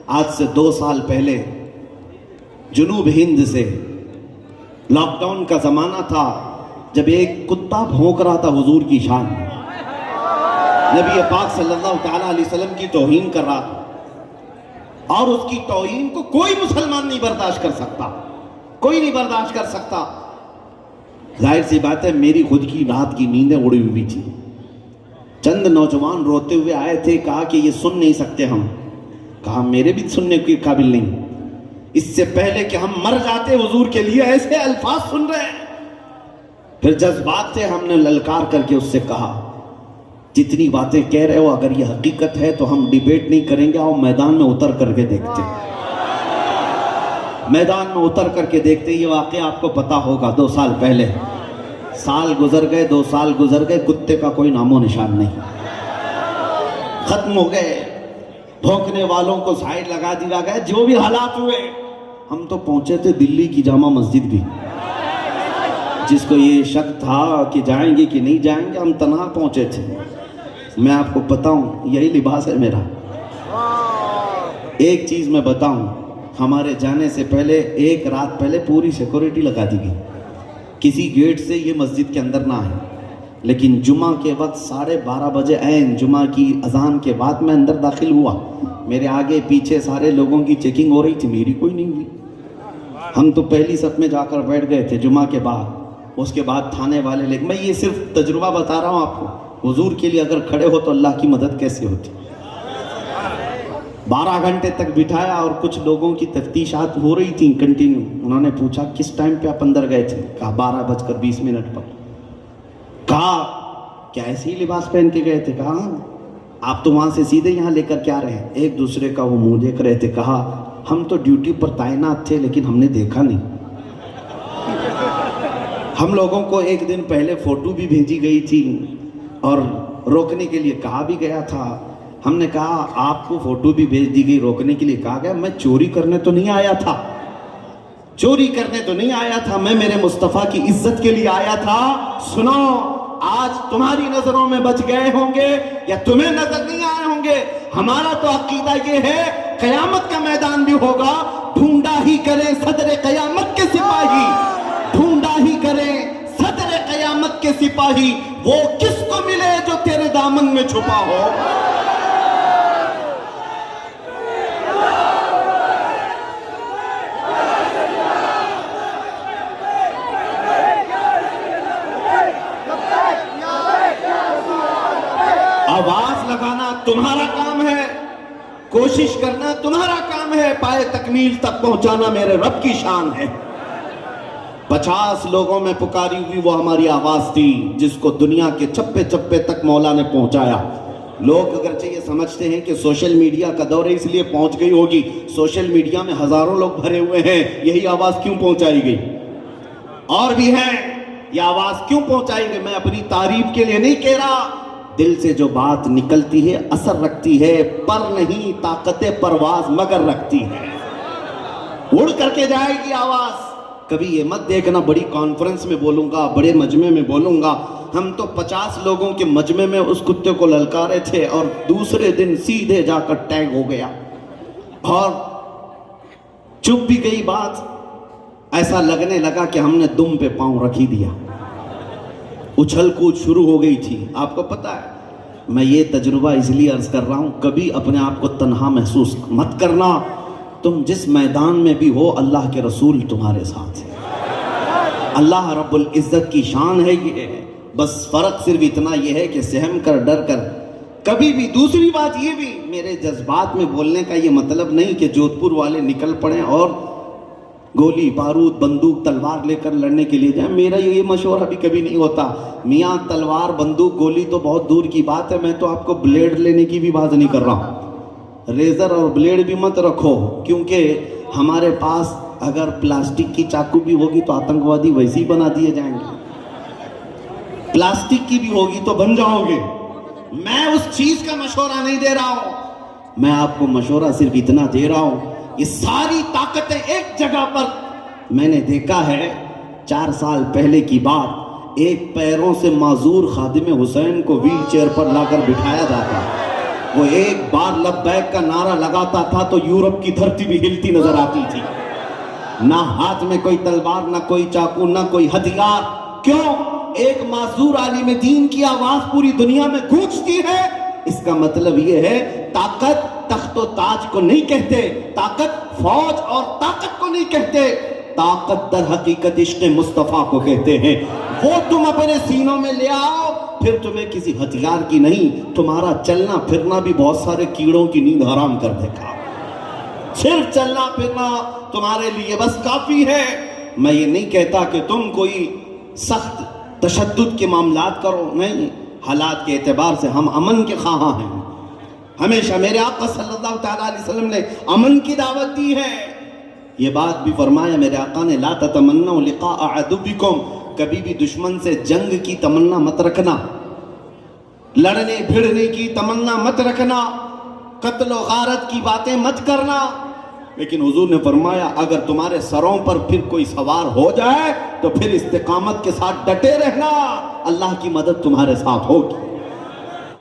आज से 2 साल पहले जुनूब हिंद से लॉकडाउन का ज़माना था, जब एक कुत्ता भौंक रहा था हुजूर की शान में, नबी पाक सल्लल्लाहु तआला अलैहि वसल्लम की तौहीन कर रहा था, और उसकी तौहीन को कोई मुसलमान नहीं बर्दाश्त कर सकता, कोई नहीं बर्दाश्त कर सकता। जाहिर सी बात है, मेरी खुद की रात की नींदें उड़ी हुई थी। चंद नौजवान रोते हुए आए थे, कहा कि ये सुन नहीं सकते हम। कहा मेरे भी सुनने के काबिल नहीं, इससे पहले कि हम मर जाते हुजूर के लिए ऐसे अल्फाज सुन रहे हैं। फिर जज्बात से हमने ललकार करके उससे कहा, जितनी बातें कह रहे हो अगर ये हकीकत है तो हम डिबेट नहीं करेंगे, और मैदान में उतर करके देखते, मैदान में उतर करके देखते। ये वाकया आपको पता होगा, 2 साल पहले, साल गुजर गए, 2 साल गुजर गए, कुत्ते का कोई नामो निशान नहीं, खत्म हो गए। भौंकने वालों को साइड लगा दिया गया। जो भी हालात हुए, हम तो पहुंचे थे दिल्ली की जामा मस्जिद भी, जिसको ये शक था कि जाएंगे कि नहीं जाएंगे, हम तन्हा पहुंचे थे। मैं आपको बताऊं, यही लिबास है मेरा। एक चीज मैं बताऊं, हमारे जाने से पहले 1 रात पहले पूरी सिक्योरिटी लगा दी गई, किसी गेट से ये मस्जिद के अंदर ना आए। लेकिन जुमा के वक्त 12:30 बजे ऐन जुमा की अजान के बाद मैं अंदर दाखिल हुआ। मेरे आगे पीछे सारे लोगों की चेकिंग हो रही थी, मेरी कोई नहीं हुई। हम तो पहली सफ में जाकर बैठ गए थे जुमा के बाद। उसके बाद थाने वाले लेकिन मैं ये सिर्फ तजुर्बा बता रहा हूँ आपको, हुजूर के लिए अगर खड़े हो तो अल्लाह की मदद कैसे होती। 12 घंटे तक बिठाया, और कुछ लोगों की तफ्तीशात हो रही थी कंटिन्यू। उन्होंने पूछा किस टाइम पे आप अंदर गए थे? कहा 12:20 पर। कहा क्या ऐसे ही लिबास पहन के गए थे? कहा आप तो वहां से सीधे यहाँ लेकर क्या रहे? एक दूसरे का वो मुंह देख रहे थे। कहा हम तो ड्यूटी पर तैनात थे, लेकिन हमने देखा नहीं। हम लोगों को एक दिन पहले फोटो भी भेजी गई थी और रोकने के लिए कहा भी गया था। हमने कहा आपको फोटो भी भेज दी गई, रोकने के लिए कहा गया। मैं चोरी करने तो नहीं आया था, चोरी करने तो नहीं आया था, मैं मेरे मुस्तफा की इज्जत के लिए आया था। सुनो, आज तुम्हारी नजरों में बच गए होंगे या तुम्हें नजर नहीं आए होंगे, हमारा तो अकीदा ये है कयामत का मैदान भी होगा, ढूंढा ही करें सदर कयामत के सिपाही, ढूंढा ही करें सदर कयामत के सिपाही, वो किसको मिले जो तेरे दामन में छुपा हो। आवाज लगाना तुम्हारा काम है, कोशिश करना तुम्हारा काम है, पाए तकमील तक पहुंचाना मेरे रब की शान है। 50 लोगों में पुकारी हुई वो हमारी आवाज थी, जिसको दुनिया के चप्पे चप्पे तक मौला ने पहुंचाया। लोग अगरचे ये समझते हैं कि सोशल मीडिया का दौर है इसलिए पहुंच गई होगी, सोशल मीडिया में हजारों लोग भरे हुए हैं, यही आवाज क्यों पहुंचाई गई? और भी है, ये आवाज क्यों पहुंचाई गई? मैं अपनी तारीफ के लिए नहीं कह रहा, दिल से जो बात निकलती है असर रखती है, पर नहीं ताकते परवाज मगर रखती है, उड़ करके जाएगी आवाज। कभी ये मत देखना बड़ी कॉन्फ्रेंस में बोलूंगा, बड़े मजमे में बोलूंगा। हम तो 50 लोगों के मजमे में उस कुत्ते को ललकारे थे और दूसरे दिन सीधे जाकर टैग हो गया और चुप भी गई बात। ऐसा लगने लगा कि हमने दुम पे पांव रखी दिया, उछल कूद शुरू हो गई थी। आपको पता है, मैं ये तजुर्बा इसलिए अर्ज कर रहा हूं, कभी अपने आप को तन्हा महसूस मत करना। तुम जिस मैदान में भी हो, अल्लाह के रसूल तुम्हारे साथ है, अल्लाह रब्बुल इज्जत की शान है ये। बस फर्क सिर्फ इतना ये है कि सहम कर, डर कर कभी भी। दूसरी बात ये भी, मेरे जज्बात में बोलने का ये मतलब नहीं कि जोधपुर वाले निकल पड़े और गोली बारूद बंदूक तलवार लेकर लड़ने के लिए जाए। मेरा ये मशवरा भी कभी नहीं होता। मियाँ तलवार बंदूक गोली तो बहुत दूर की बात है, मैं तो आपको ब्लेड लेने की भी बात नहीं कर रहा हूँ। रेजर और ब्लेड भी मत रखो, क्योंकि हमारे पास अगर प्लास्टिक की चाकू भी होगी तो आतंकवादी वैसे ही बना दिए जाएंगे, प्लास्टिक की भी होगी तो बन जाओगे। मैं उस चीज का मशवरा नहीं दे रहा हूं, मैं आपको मशवरा सिर्फ इतना दे रहा हूं, ये सारी ताकतें एक जगह पर। मैंने देखा है 4 साल पहले की बात, एक पैरों से माजूर खादिम हुसैन को व्हील चेयर पर लाकर बिठाया जाता, वो एक बार लब्बैक का नारा लगाता था तो यूरोप की धरती भी हिलती नजर आती थी। ना हाथ में कोई तलवार, ना कोई चाकू, ना कोई हथियार। क्यों? एक मासूर आलिम दीन की आवाज पूरी दुनिया में गूंजती है। इसका मतलब यह है ताकत तख्त और ताज को नहीं कहते, ताकत फौज और ताकत को नहीं कहते, ताकत दर हकीकत इश्क मुस्तफा को कहते हैं। वो तुम अपने सीनों में ले आओ, फिर तुम्हें किसी हथियार की नहीं, तुम्हारा चलना फिरना भी बहुत सारे कीड़ों की नींद हराम कर देगा। सिर्फ चलना फिरना तुम्हारे लिए बस काफी है। मैं ये नहीं कहता कि तुम कोई सख्त तशद्दुद के मामलात करो, नहीं। हालात के एतबार से हम अमन के ख्वाहा हैं। हमेशा मेरे आका सल्लल्लाहु तआला अलैहि वसल्लम ने अमन की दावत दी है। ये बात भी फरमाया मेरे आका ने, ला ततमन्नौ लिक़ा अदुबिकुम, कभी भी दुश्मन से जंग की तमन्ना मत रखना, लड़ने भिड़ने की तमन्ना मत रखना, कत्ल और गारत की बातें मत करना। लेकिन हुजूर ने फरमाया अगर तुम्हारे सरों पर फिर कोई सवार हो जाए तो फिर इस्तिकामत के साथ डटे रहना, अल्लाह की मदद तुम्हारे साथ होगी।